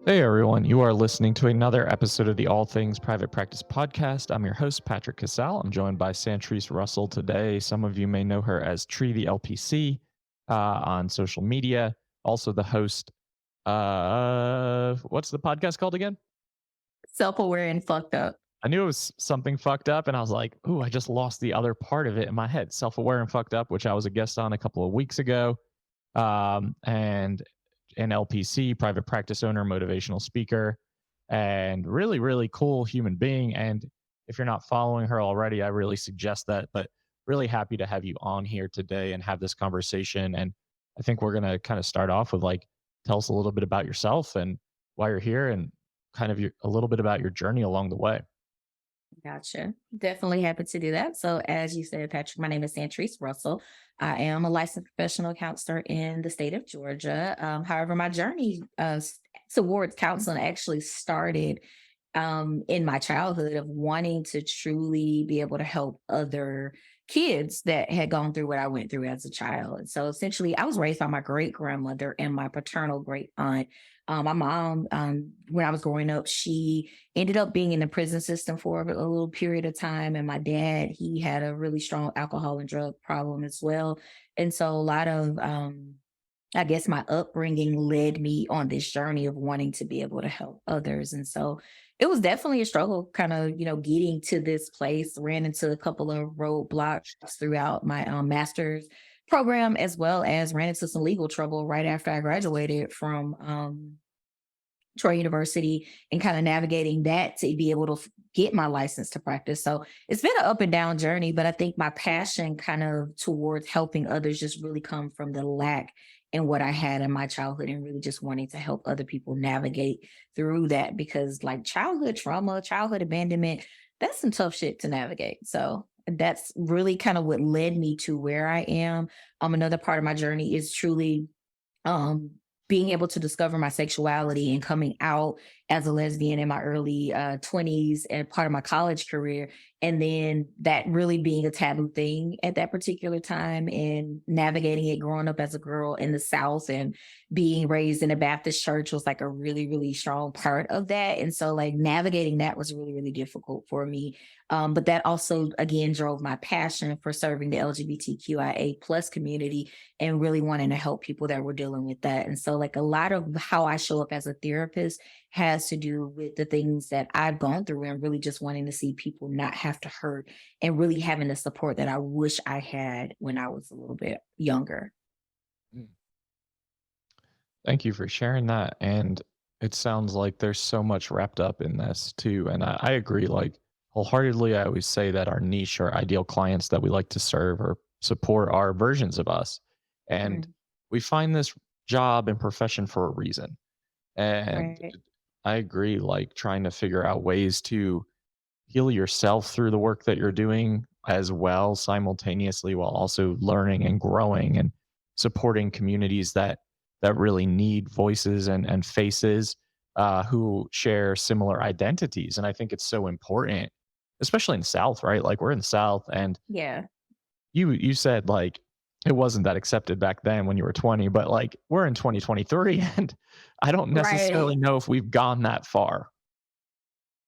Hey everyone, you are listening to another episode of the All Things Private Practice podcast. I'm your host, Patrick.Casale. I'm joined by Sandtrice Russell today. Some of you may know her as Tree the LPC on social media. Also, the host. What's the podcast called again? Self-aware and fucked up. I knew it was something fucked up, and I was like, "Ooh, I just lost the other part of it in my head." Self-aware and fucked up, which I was a guest on a couple of weeks ago, and an LPC, private practice owner, motivational speaker, and really, really cool human being. And if you're not following her already, I really suggest that. But really happy to have you on here today and have this conversation. And I think we're gonna kind of start off with like, tell us a little bit about yourself and why you're here, and kind of a little bit about your journey along the way. Gotcha. Definitely happy to do that. So, as you said, Patrick, my name is Sandtrice Russell. I am a licensed professional counselor in the state of Georgia. However, my journey towards counseling actually started in my childhood of wanting to truly be able to help other kids that had gone through what I went through as a child. And so essentially, I was raised by my great grandmother and my paternal great aunt. My mom, when I was growing up, she ended up being in the prison system for a little period of time. And my dad, he had a really strong alcohol and drug problem as well. And so a lot of, I guess my upbringing led me on this journey of wanting to be able to help others. And so it was definitely a struggle kind of, getting to this place, ran into a couple of roadblocks throughout my master's program, as well as ran into some legal trouble right after I graduated from Troy University and kind of navigating that to be able to get my license to practice. So it's been an up and down journey, but I think my passion kind of towards helping others just really come from the lack in what I had in my childhood and really just wanting to help other people navigate through that because like childhood trauma, childhood abandonment, that's some tough shit to navigate. So that's really kind of what led me to where I am. Another part of my journey is truly um being able to discover my sexuality and coming out as a lesbian in my early 20s and part of my college career, and then that really being a taboo thing at that particular time and navigating it growing up as a girl in the South and being raised in a Baptist church was like a really really strong part of that. And so like navigating that was really really difficult for me, but that also again drove my passion for serving the LGBTQIA plus community and really wanting to help people that were dealing with that. And so, like, a lot of how I show up as a therapist has to do with the things that I've gone through and really just wanting to see people not have to hurt and really having the support that I wish I had when I was a little bit younger. Mm. Thank you for sharing that. And it sounds like there's so much wrapped up in this too. And I agree, like wholeheartedly. I always say that our niche, our ideal clients that we like to serve or support are versions of us. And Mm, we find this job and profession for a reason. And right. I agree, like trying to figure out ways to heal yourself through the work that you're doing as well simultaneously, while also learning and growing and supporting communities that really need voices and faces who share similar identities. And I think it's so important, especially in the South, right? Like we're in the South, and Yeah. you said like it wasn't that accepted back then when you were 20, but like we're in 2023 and I don't necessarily Right. know if we've gone that far.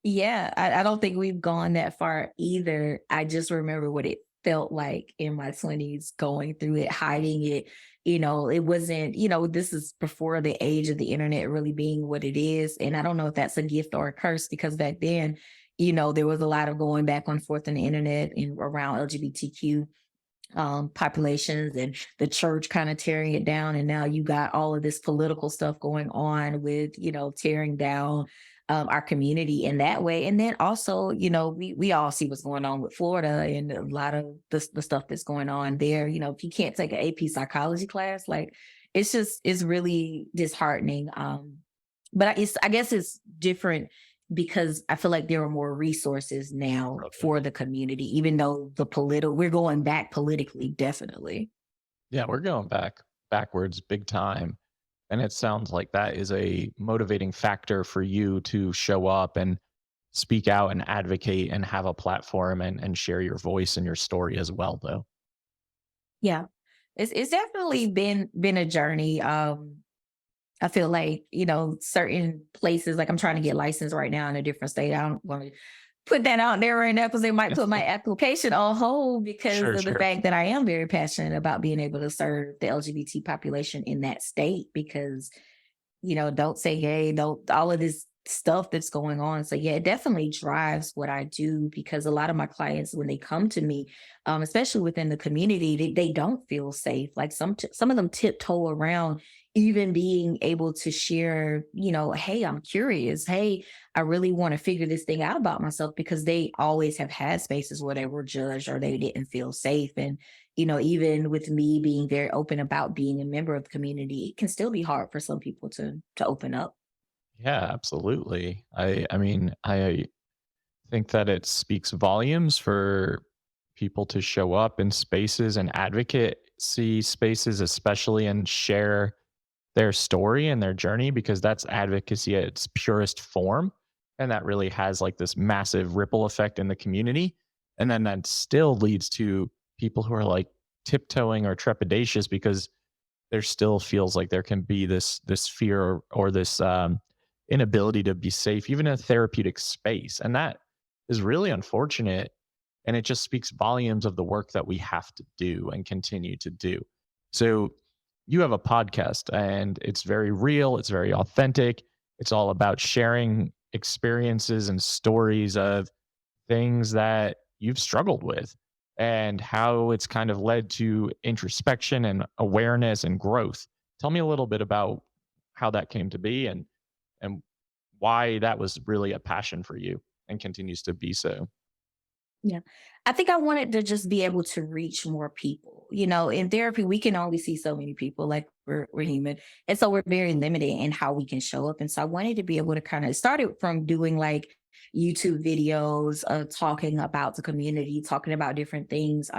Yeah, I don't think we've gone that far either. I just remember what it felt like in my 20s going through it, hiding it. It wasn't, this is before the age of the internet really being what it is. And I don't know if that's a gift or a curse because back then, there was a lot of going back and forth on the internet and around LGBTQ populations and the church kind of tearing it down. And now you got all of this political stuff going on with, tearing down our community in that way. And then also, we all see what's going on with Florida and a lot of the stuff that's going on there. If you can't take an AP psychology class, like it's really disheartening. But I guess it's different because I feel like there are more resources now for the community, even though we're going back politically, definitely. Yeah, we're going backwards big time. And it sounds like that is a motivating factor for you to show up and speak out and advocate and have a platform and share your voice and your story as well, though. Yeah. It's definitely been a journey. I feel like, certain places, like I'm trying to get licensed right now in a different state. I don't want to put that out there right now because they might put my application on hold because Sure, of the sure. fact that I am very passionate about being able to serve the LGBT population in that state because don't say hey, don't all of this stuff that's going on. So yeah, it definitely drives what I do because a lot of my clients, when they come to me, especially within the community, they don't feel safe. Like some of them tiptoe around even being able to share, hey, I'm curious. Hey, I really want to figure this thing out about myself because they always have had spaces where they were judged or they didn't feel safe. And even with me being very open about being a member of the community, it can still be hard for some people to open up. Yeah, absolutely. I mean, I think that it speaks volumes for people to show up in spaces and advocacy spaces, especially, and share their story and their journey, because that's advocacy at its purest form. And that really has like this massive ripple effect in the community. And then that still leads to people who are like tiptoeing or trepidatious because there still feels like there can be this fear or this inability to be safe, even in a therapeutic space. And that is really unfortunate. And it just speaks volumes of the work that we have to do and continue to do. So, you have a podcast and it's very real, it's very authentic. It's all about sharing experiences and stories of things that you've struggled with and how it's kind of led to introspection and awareness and growth. Tell me a little bit about how that came to be and why that was really a passion for you and continues to be so. Yeah. I think I wanted to just be able to reach more people. In therapy, we can only see so many people, like we're human. And so we're very limited in how we can show up. And so I wanted to be able to kind of started from doing like YouTube videos, talking about the community, talking about different things.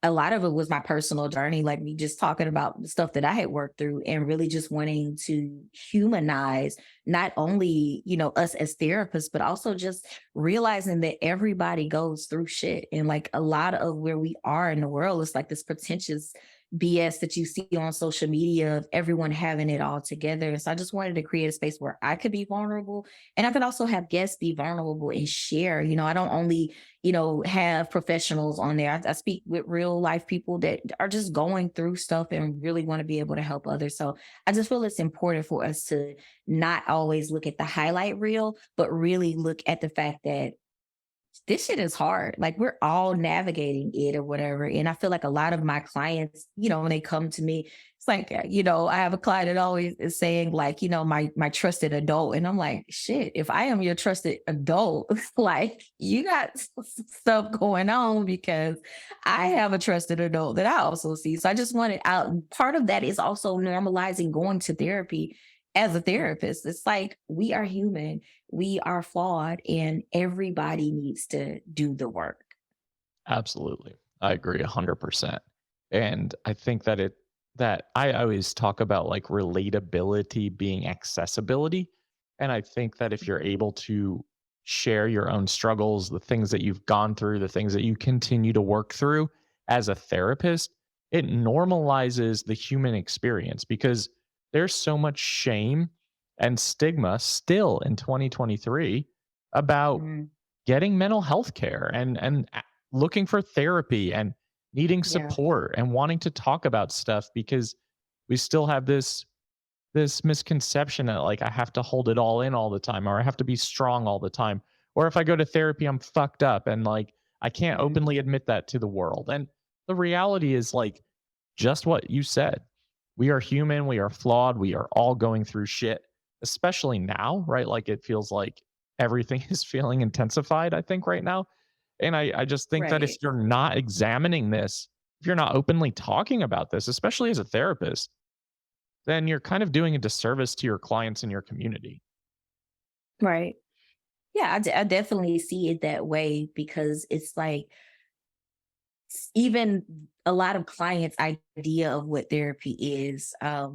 A lot of it was my personal journey, like me just talking about the stuff that I had worked through and really just wanting to humanize not only, us as therapists, but also just realizing that everybody goes through shit. And like a lot of where we are in the world is like this pretentious BS that you see on social media of everyone having it all together. So I just wanted to create a space where I could be vulnerable and I could also have guests be vulnerable and share. I don't only, have professionals on there. I speak with real life people that are just going through stuff and really want to be able to help others. So I just feel it's important for us to not always look at the highlight reel, but really look at the fact that this shit is hard. Like we're all navigating it or whatever. And I feel like a lot of my clients, when they come to me, it's like, I have a client that always is saying like, my trusted adult. And I'm like, shit, if I am your trusted adult, like you got stuff going on because I have a trusted adult that I also see. So I just wanted out. Part of that is also normalizing going to therapy as a therapist. It's like we are human, we are flawed, and everybody needs to do the work. Absolutely. I agree 100%. And I think that that I always talk about like relatability being accessibility. And I think that if you're able to share your own struggles, the things that you've gone through, the things that you continue to work through as a therapist, it normalizes the human experience because there's so much shame and stigma still in 2023 about Mm, getting mental health care and looking for therapy and needing yeah, support and wanting to talk about stuff because we still have this misconception that like I have to hold it all in all the time or I have to be strong all the time or if I go to therapy I'm fucked up and like I can't mm, openly admit that to the world. And the reality is like just what you said. We are human, we are flawed, we are all going through shit, especially now, right? Like it feels like everything is feeling intensified, I think, right now. And I just think that if right, you're not examining this, if you're not openly talking about this, especially as a therapist, then you're kind of doing a disservice to your clients and your community. right. Yeah, I definitely see it that way because it's like even a lot of clients' idea of what therapy is. I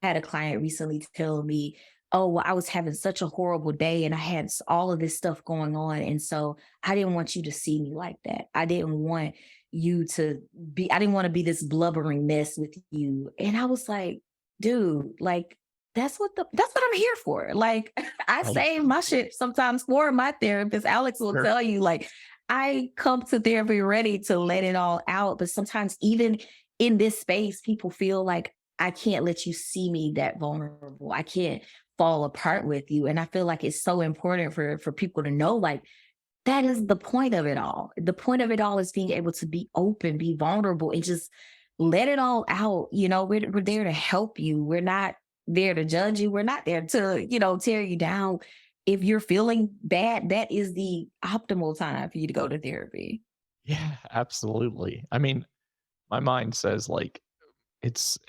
had a client recently tell me, "Oh, well, I was having such a horrible day, and I had all of this stuff going on, and so I didn't want you to see me like that. I didn't want you to be. I didn't want to be this blubbering mess with you." And I was like, "Dude, like." that's what I'm here for. Like I Right. say my shit sometimes for my therapist. Alex will Sure. tell you, like, I come to therapy ready to let it all out. But sometimes even in this space, people feel like I can't let you see me that vulnerable. I can't fall apart with you. And I feel like it's so important for people to know, like, that is the point of it all. The point of it all is being able to be open, be vulnerable, and just let it all out. We're there to help you. We're not there to judge you. We're not there to, tear you down. If you're feeling bad, that is the optimal time for you to go to therapy. Yeah, absolutely. I mean, my mind says like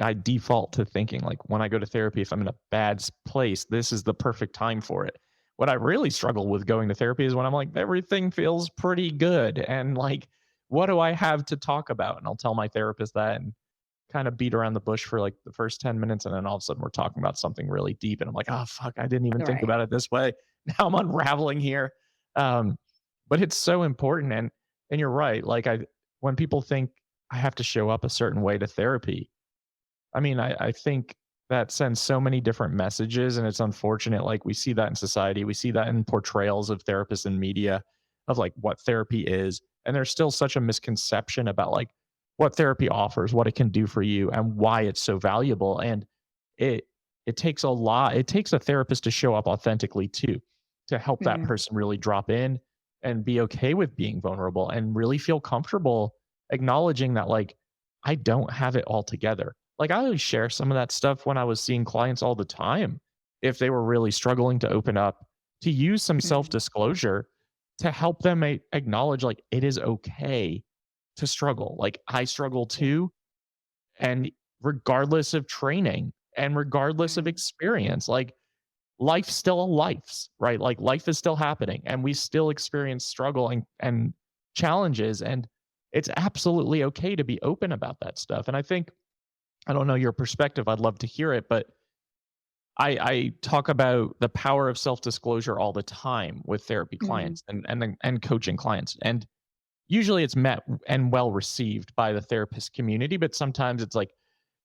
I default to thinking like when I go to therapy, if I'm in a bad place, this is the perfect time for it. What I really struggle with going to therapy is when I'm like, everything feels pretty good. And like, what do I have to talk about? And I'll tell my therapist that and kind of beat around the bush for like the first 10 minutes. And then all of a sudden we're talking about something really deep. And I'm like, oh, fuck, I didn't even think Right. about it this way. Now I'm unraveling here. Um, but it's so important. And you're right. Like, when people think I have to show up a certain way to therapy, I mean, I think that sends so many different messages, and it's unfortunate. Like, we see that in society, we see that in portrayals of therapists in media of like what therapy is. And there's still such a misconception about like what therapy offers, what it can do for you, and why it's so valuable. And it it takes a lot. It takes a therapist to show up authentically too, to help that Mhm. person really drop in and be okay with being vulnerable and really feel comfortable acknowledging that like I don't have it all together. Like, I always share some of that stuff when I was seeing clients all the time. If they were really struggling to open up, to use some self Mhm. disclosure to help them acknowledge, like, it is okay to struggle. Like, I struggle Yeah. too. And regardless of training and regardless of Mhm. experience, like, life's still a life's, right? Like, life is still happening and we still experience struggle and challenges. And it's absolutely okay to be open about that stuff. And I think, I don't know your perspective. I'd love to hear it, but I talk about the power of self disclosure all the time with therapy Mhm. clients and coaching clients, and usually it's met and well received by the therapist community. But sometimes it's like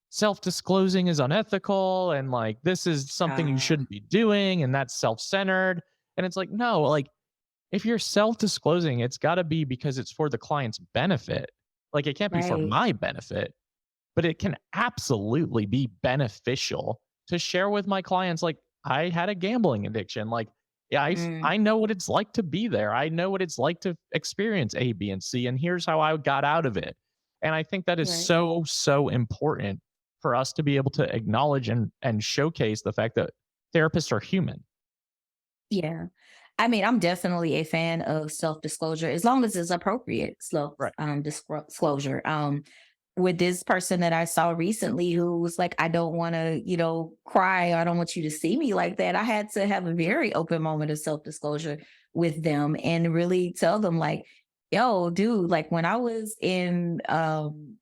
self disclosing is unethical, and like this is something you Ah, shouldn't be doing, and that's self centered. And it's like, no, like if you're self disclosing, it's got to be because it's for the client's benefit. Like, it can't be for right. my benefit, but it can absolutely be beneficial to share with my clients like I had a gambling addiction. Like, yeah, Mm, I know what it's like to be there. I know what it's like to experience A, B, and C, and here's how I got out of it. And I think that is right. so important for us to be able to acknowledge and showcase the fact that therapists are human. Yeah. I mean, I'm definitely a fan of self-disclosure as long as it's appropriate self Right. disclosure. With this person that I saw recently who was like, I don't want to, cry. I don't want you to see me like that. I had to have a very open moment of self-disclosure with them and really tell them like, yo, dude, like when I was in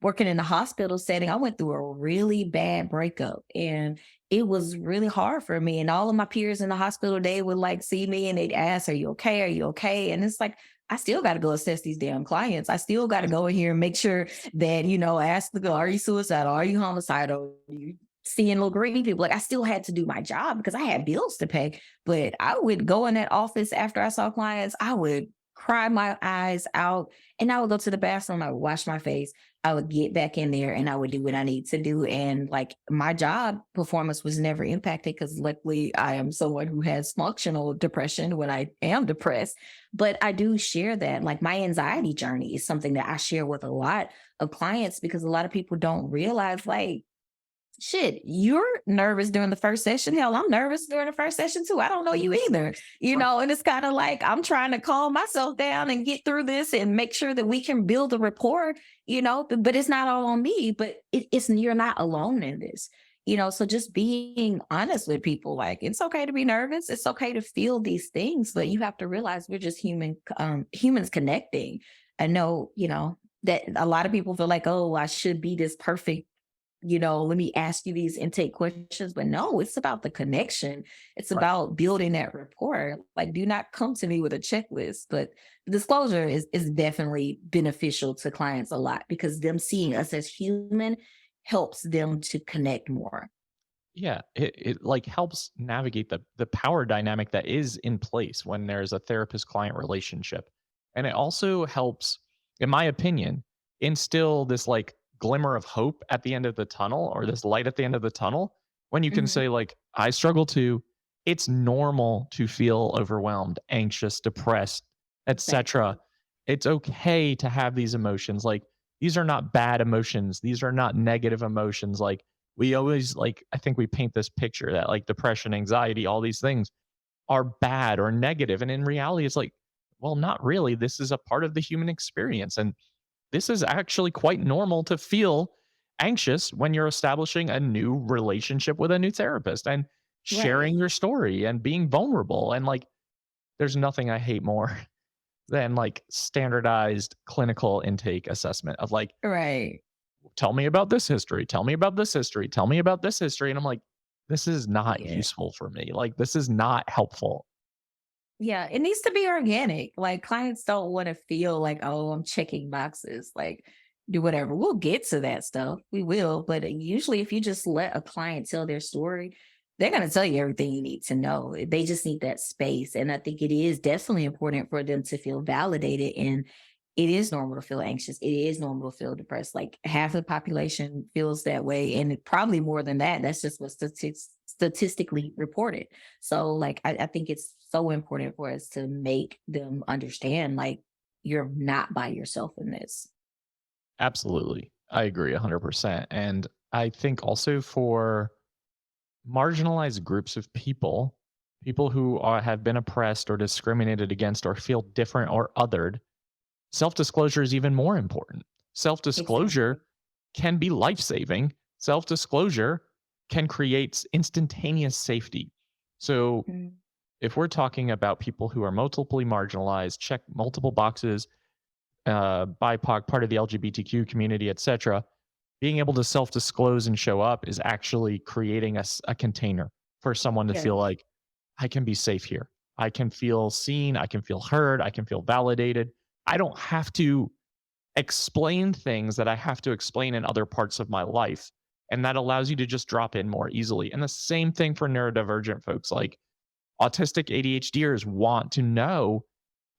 working in the hospital setting, I went through a really bad breakup and it was really hard for me. And all of my peers in the hospital, they would like see me and they'd ask, are you okay? Are you okay? And it's like, I still got to go assess these damn clients. I still got to go in here and make sure that, ask the girl, are you suicidal? Are you homicidal? Are you seeing little green people? Like I still had to do my job because I had bills to pay. But I would go in that office after I saw clients, I would cry my eyes out and I would go to the bathroom, I would wash my face, I would get back in there and I would do what I need to do. And like my job performance was never impacted because luckily I am someone who has functional depression when I am depressed. But I do share that. Like my anxiety journey is something that I share with a lot of clients because a lot of people don't realize, like, shit, you're nervous during the first session. Hell, I'm nervous during the first session too. I don't know you either, Sure. and it's kind of like I'm trying to calm myself down and get through this and make sure that we can build a rapport, but it's not all on me, but it's you're not alone in this. So just being honest with people, like it's okay to be nervous. It's okay to feel these things, but you have to realize we're just humans connecting. I know, that a lot of people feel like, oh, I should be this perfect, let me ask you these intake questions. But no, it's about the connection. It's Right. about building that rapport. Like, do not come to me with a checklist. But disclosure is definitely beneficial to clients a lot because them seeing us as human helps them to connect more. Yeah, it like helps navigate the power dynamic that is in place when there's a therapist client relationship. And it also helps, in my opinion, instill this like glimmer of hope at the end of the tunnel, or this light at the end of the tunnel, when you can Mhm. say like, I struggle too. It's normal to feel overwhelmed, anxious, depressed, etc. Exactly. It's okay to have these emotions. Like, these are not bad emotions. These are not negative emotions. Like, we always like, I think we paint this picture that like depression, anxiety, all these things are bad or negative, and in reality it's like, well, not really. This is a part of the human experience, and this is actually quite normal to feel anxious when you're establishing a new relationship with a new therapist and Right. sharing your story and being vulnerable. And like, there's nothing I hate more than like standardized clinical intake assessment of like, Right. tell me about this history, tell me about this history, tell me about this history. And I'm like, this is not Yeah. useful for me. Like, this is not helpful. Yeah, it needs to be organic. Like clients don't want to feel like, oh, I'm checking boxes. Like, do whatever. We'll get to that stuff. We will. But usually, if you just let a client tell their story, they're going to tell you everything you need to know. They just need that space. And I think it is definitely important for them to feel validated. And it is normal to feel anxious. It is normal to feel depressed. Like half the population feels that way. And probably more than that. That's just what statistically reported. So like I think it's so important for us to make them understand like you're not by yourself in this. Absolutely. I agree 100%. And I think also for marginalized groups of people, people who have been oppressed or discriminated against or feel different or othered, self disclosure is even more important. Self disclosure Exactly. can be life saving. Self disclosure can create instantaneous safety. So, Mm. if we're talking about people who are multiply marginalized, check multiple boxes, BIPOC, part of the LGBTQ community, etc., being able to self disclose and show up is actually creating a container for someone to feel Yes. like, I can be safe here. I can feel seen. I can feel heard. I can feel validated. I don't have to explain things that I have to explain in other parts of my life. And that allows you to just drop in more easily. And the same thing for neurodivergent folks. Like, autistic ADHDers want to know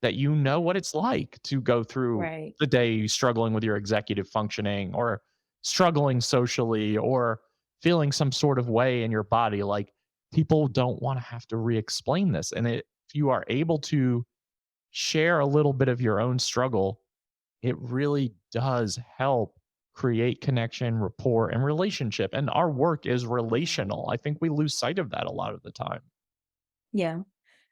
that you know what it's like to go through Right. the day struggling with your executive functioning, or struggling socially, or feeling some sort of way in your body. Like, people don't want to have to re-explain this. And if you are able to share a little bit of your own struggle, it really does help create connection, rapport, and relationship. And our work is relational. I think we lose sight of that a lot of the time. Yeah.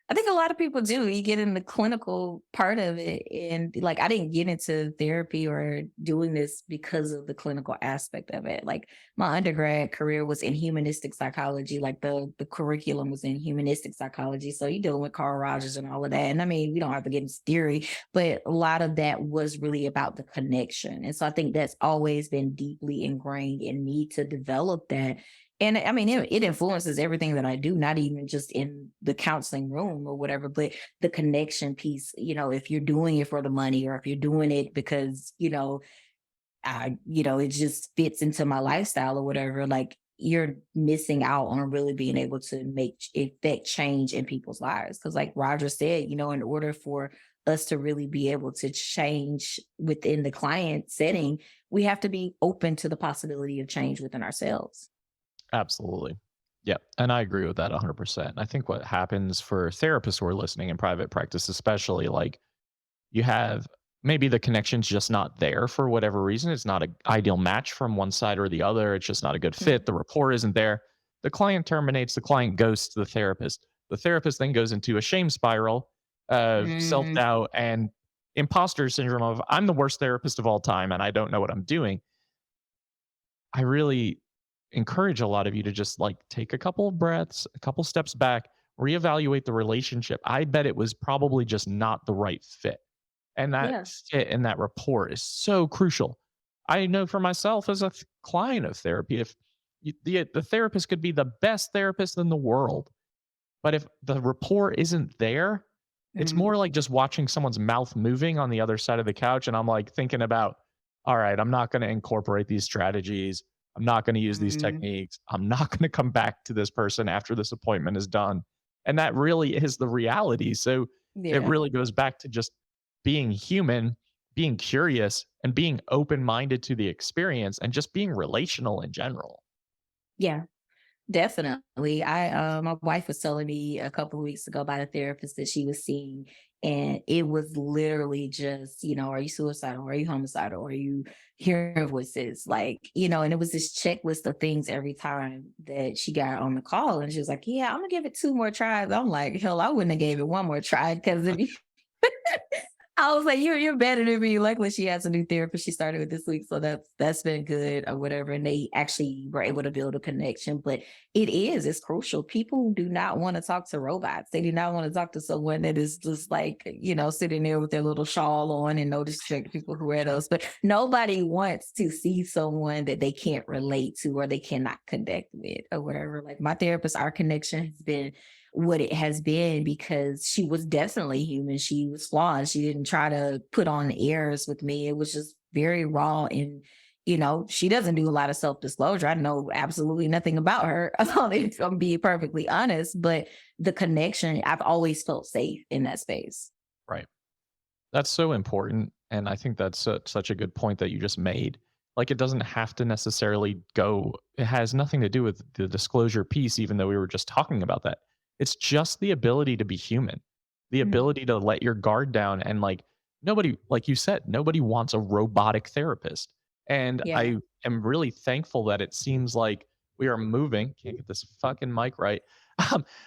I think a lot of people do. You get in the clinical part of it. And like, I didn't get into therapy or doing this because of the clinical aspect of it. Like, my undergrad career was in humanistic psychology. Like, the curriculum was in humanistic psychology. So you're dealing with Carl Rogers and all of that. And I mean, we don't have to get into theory, but a lot of that was really about the connection. And so I think that's always been deeply ingrained in me to develop that. And I mean, it influences everything that I do, not even just in the counseling room or whatever, but the connection piece. If you're doing it for the money, or if you're doing it because, it just fits into my lifestyle or whatever, like you're missing out on really being able to effect change in people's lives. Cause like Roger said, in order for us to really be able to change within the client setting, we have to be open to the possibility of change within ourselves. Absolutely. Yeah. And I agree with that 100%. I think what happens for therapists who are listening in private practice, especially, like, you have maybe the connection's just not there for whatever reason. It's not an ideal match from one side or the other. It's just not a good fit. The rapport isn't there. The client terminates, the client goes to the therapist. The therapist then goes into a shame spiral of self Mhm. doubt and imposter syndrome of, I'm the worst therapist of all time and I don't know what I'm doing. I really encourage a lot of you to just like take a couple of breaths, a couple steps back, reevaluate the relationship. I bet it was probably just not the right fit. And that Yeah. fit and that rapport is so crucial. I know for myself as a client of therapy, if the therapist could be the best therapist in the world, but if the rapport isn't there, it's Mhm. more like just watching someone's mouth moving on the other side of the couch. And I'm like thinking about, all right, I'm not going to incorporate these strategies. I'm not going to use these Mm, techniques. I'm not going to come back to this person after this appointment is done. And that really is the reality. So it yeah. really goes back to just being human, being curious, and being open minded to the experience and just being relational in general. Yeah. Definitely. My wife was telling me a couple of weeks ago about a therapist that she was seeing, and it was literally just, are you suicidal? Are you homicidal? Are you hearing voices? Like, and it was this checklist of things every time that she got on the call. And she was like, yeah, I'm gonna give it two more tries. I'm like, hell, I wouldn't have gave it one more try because if you I was like, you're better than me. Luckily, she has a new therapist she started with this week, so that's been good or whatever. And they actually were able to build a connection. But it's crucial. People do not want to talk to robots. They do not want to talk to someone that is just like, sitting there with their little shawl on and no disrespect to people who wear those. But nobody wants to see someone that they can't relate to or they cannot connect with or whatever. Like my therapist, our connection has been what it has been because she was definitely human. She was flawed. She didn't try to put on airs with me. It was just very raw. And, she doesn't do a lot of self disclosure. I know absolutely nothing about her, if I'm being perfectly honest. But the connection, I've always felt safe in that space. Right. That's so important. And I think that's such a good point that you just made. Like, it doesn't have to necessarily go, it has nothing to do with the disclosure piece, even though we were just talking about that. It's just the ability to be human, the Mhm. ability to let your guard down. And like, nobody, like you said, nobody wants a robotic therapist. And Yeah. I am really thankful that it seems like we are moving, can't get this fucking mic right.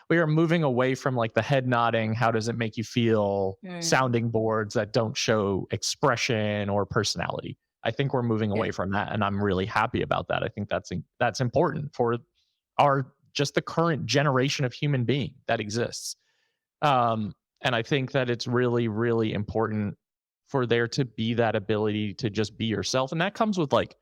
We are moving away from like the head nodding, how does it make you feel, Mm. sounding boards that don't show expression or personality. I think we're moving Yeah. away from that, and I'm really happy about that. I think that's important for our just the current generation of human being that exists. And I think that it's really, really important for there to be that ability to just be yourself, and that comes with like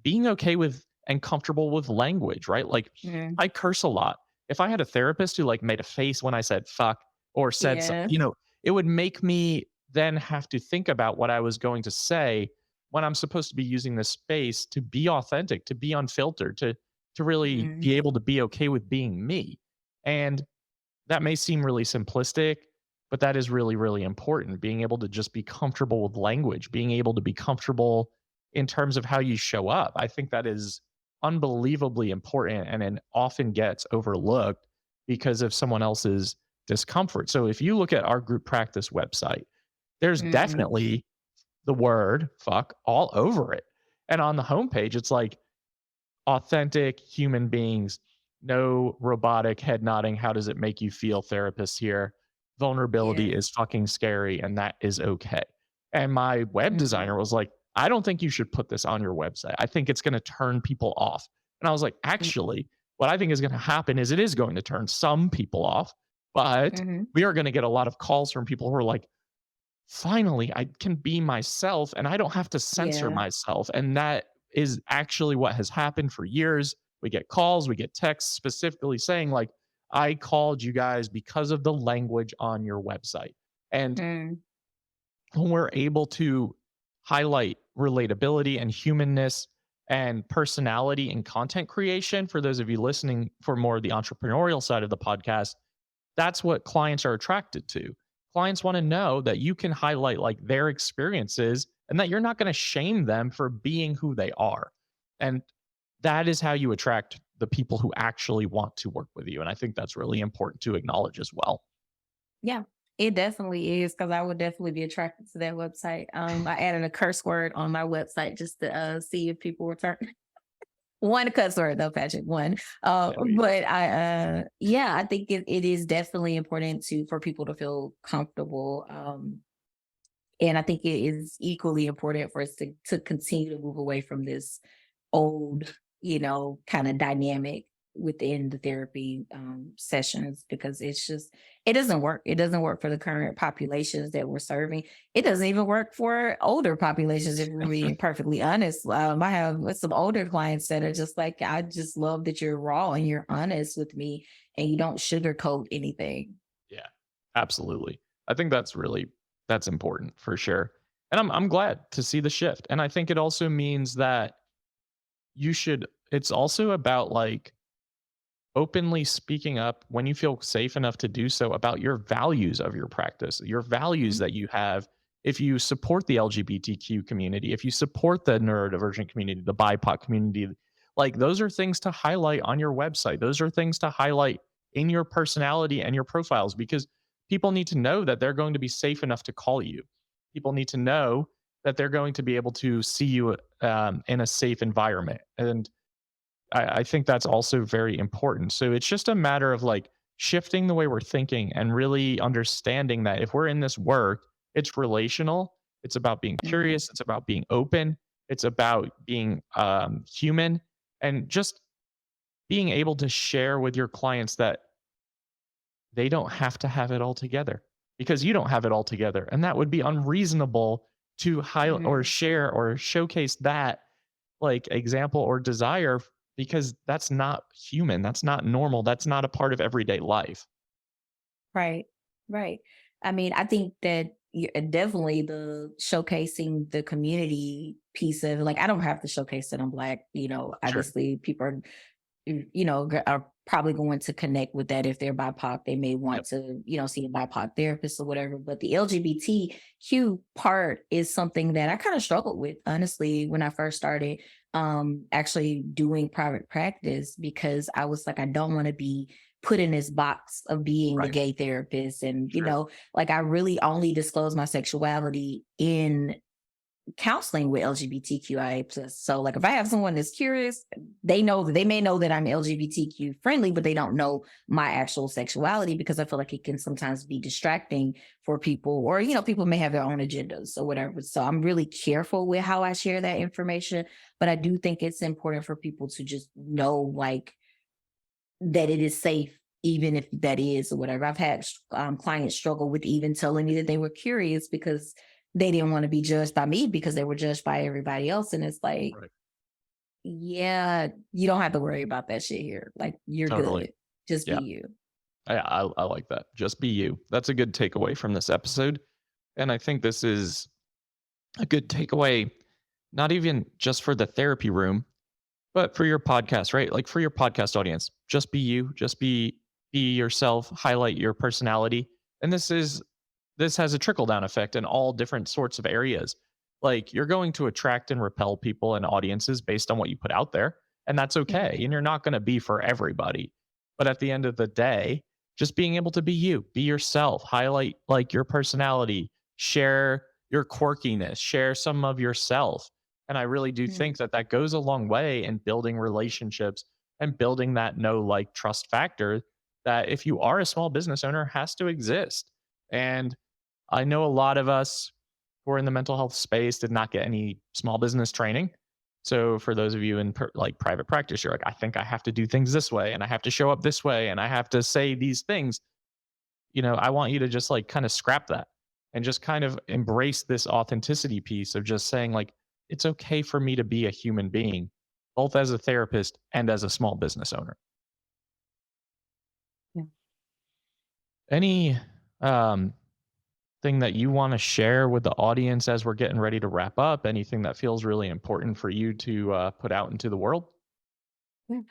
being okay with and comfortable with language, right? Like, Mm. I curse a lot. If I had a therapist who like made a face when I said fuck or said Yeah. it would make me then have to think about what I was going to say when I'm supposed to be using this space to be authentic, to be unfiltered, to really Mm. be able to be okay with being me. And that may seem really simplistic, but that is really, really important. Being able to just be comfortable with language, being able to be comfortable in terms of how you show up. I think that is unbelievably important and it often gets overlooked because of someone else's discomfort. So if you look at our group practice website, there's Mm. definitely the word fuck all over it. And on the homepage, it's like authentic human beings, no robotic head nodding. How does it make you feel? Therapists here. Yeah. Vulnerability is fucking scary, and that is okay. And my web Mm. designer was like, I don't think you should put this on your website. I think it's going to turn people off. And I was like, actually, what I think is going to happen is it is going to turn some people off, but Mm. we are going to get a lot of calls from people who are like, finally, I can be myself and I don't have to censor Yeah. myself. And that is actually what has happened for years. We get calls, we get texts specifically saying, like, I called you guys because of the language on your website. And Mm. when we're able to highlight relatability and humanness and personality in content creation, for those of you listening for more of the entrepreneurial side of the podcast, that's what clients are attracted to. Clients want to know that you can highlight like their experiences and that you're not going to shame them for being who they are. And that is how you attract the people who actually want to work with you. And I think that's really important to acknowledge as well. Yeah, it definitely is because I would definitely be attracted to that website. I added a curse word on my website just to see if people return one cuss word though, Patrick, one. Hell yeah. But yeah, I think it is definitely important for people to feel comfortable. And I think it is equally important for us to continue to move away from this old, kind of dynamic within the therapy sessions because it doesn't work. It doesn't work for the current populations that we're serving. It doesn't even work for older populations, if we're being perfectly honest. I have some older clients that are just like, I just love that you're raw and you're honest with me and you don't sugarcoat anything. Yeah, absolutely. I think that's important for sure. And I'm glad to see the shift. And I think it also means that it's also about like openly speaking up when you feel safe enough to do so about your values of your practice, your values Mhm. that you have. If you support the LGBTQ community, if you support the neurodivergent community, the BIPOC community, like those are things to highlight on your website. Those are things to highlight in your personality and your profiles because people need to know that they're going to be safe enough to call you. People need to know that they're going to be able to see you in a safe environment. And I think that's also very important. So it's just a matter of like shifting the way we're thinking and really understanding that if we're in this work, it's relational. It's about being Mhm. curious. It's about being open. It's about being human and just being able to share with your clients that they don't have to have it all together because you don't have it all together. And that would be unreasonable to highlight or Mhm. share or showcase that like example or desire because that's not human. That's not normal. That's not a part of everyday life. Right. Right. I mean, I think that definitely the showcasing the community piece of like, I don't have to showcase that I'm Black. Sure. Obviously, people are are probably going to connect with that if they're BIPOC. They may want Yep. to, see a BIPOC therapist or whatever. But the LGBTQ part is something that I kind of struggled with, honestly, when I first started actually doing private practice because I was like, I don't want to be put in this box of being the Right. gay therapist. And, Sure. like I really only disclose my sexuality in counseling with LGBTQIA plus. So like if I have someone that's curious, they may know that I'm LGBTQ friendly, but they don't know my actual sexuality because I feel like it can sometimes be distracting for people or people may have their own agendas or whatever. So I'm really careful with how I share that information, but I do think it's important for people to just know like that it is safe even if that is or whatever. I've had clients struggle with even telling me that they were curious because they didn't want to be judged by me because they were judged by everybody else. And it's like, Right. yeah, you don't have to worry about that shit here. Like, you're Totally. good. Just be Yeah. you. I like that. Just be you. That's a good takeaway from this episode. And I think this is a good takeaway, not even just for the therapy room, but for your podcast, right? Like for your podcast audience, just be you, be yourself, highlight your personality. And this has a trickle down effect in all different sorts of areas. Like you're going to attract and repel people and audiences based on what you put out there, and that's okay. Mhm. And you're not going to be for everybody. But at the end of the day, just being able to be you, be yourself, highlight like your personality, share your quirkiness, share some of yourself. And I really do Mhm. think that that goes a long way in building relationships and building that know like trust factor that if you are a small business owner has to exist. And I know a lot of us who are in the mental health space did not get any small business training. So for those of you in like private practice, you're like, I think I have to do things this way and I have to show up this way and I have to say these things. I want you to just like kind of scrap that and just kind of embrace this authenticity piece of just saying like, it's okay for me to be a human being, both as a therapist and as a small business owner. Yeah. Any um, thing that you want to share with the audience as we're getting ready to wrap up? Anything that feels really important for you to put out into the world? Yeah.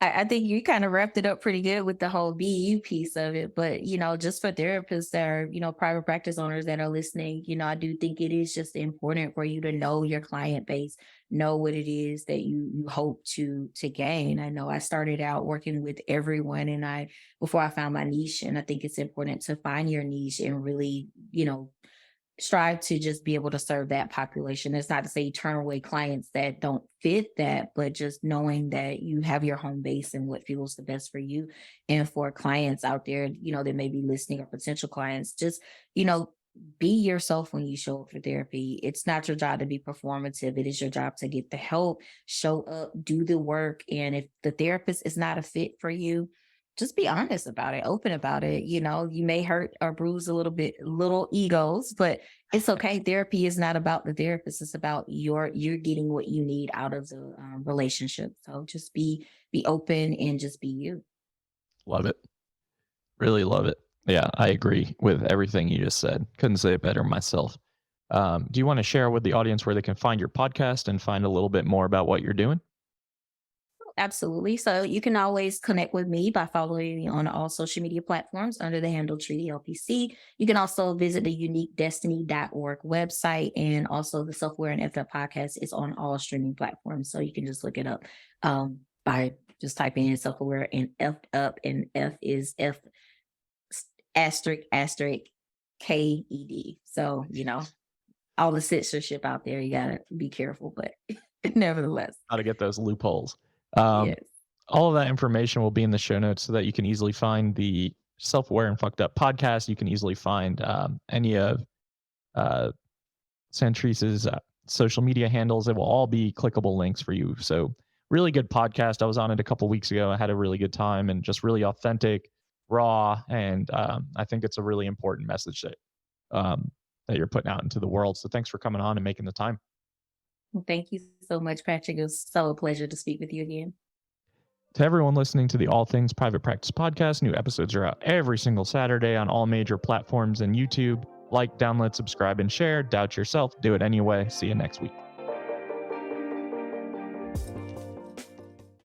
I think you kind of wrapped it up pretty good with the whole BU piece of it. But, just for therapists that are, private practice owners that are listening, I do think it is just important for you to know your client base, know what it is that you hope to gain. I know I started out working with everyone and before I found my niche. And I think it's important to find your niche and really, strive to just be able to serve that population. It's not to say you turn away clients that don't fit that, but just knowing that you have your home base and what feels the best for you. And for clients out there, that may be listening or potential clients, just, you know, be yourself when you show up for therapy. It's not your job to be performative. It is your job to get the help, show up, do the work. And if the therapist is not a fit for you, just be honest about it, open about it. You may hurt or bruise a little egos, but it's okay. Therapy is not about the therapist. It's about you're getting what you need out of the relationship. So just be open and just be you. Love it. Really love it. Yeah, I agree with everything you just said. Couldn't say it better myself. Do you want to share with the audience where they can find your podcast and find a little bit more about what you're doing? Absolutely. So you can always connect with me by following me on all social media platforms under the handle Treaty LPC. You can also visit the uniquedestiny.org website, and also the Self-Aware and Effed Up podcast is on all streaming platforms. So you can just look it up by just typing in Self-Aware and Effed Up, and F is F asterisk asterisk KED. So, all the censorship out there, you gotta be careful, but nevertheless, How to get those loopholes. Um, yes. all of that information will be in the show notes so that you can easily find the Self-Aware and Fucked Up podcast. You can easily find any of Sandtrice's social media handles. It will all be clickable links for you. So really good podcast. I was on it a couple weeks ago. I had a really good time, and just really authentic, raw, and I think it's a really important message that you're putting out into the world. So thanks for coming on and making the time. Well, thank you so much, Patrick. It was so a pleasure to speak with you again. To everyone listening to the All Things Private Practice podcast, new episodes are out every single Saturday on all major platforms and YouTube. Like, download, subscribe, and share. Doubt yourself. Do it anyway. See you next week.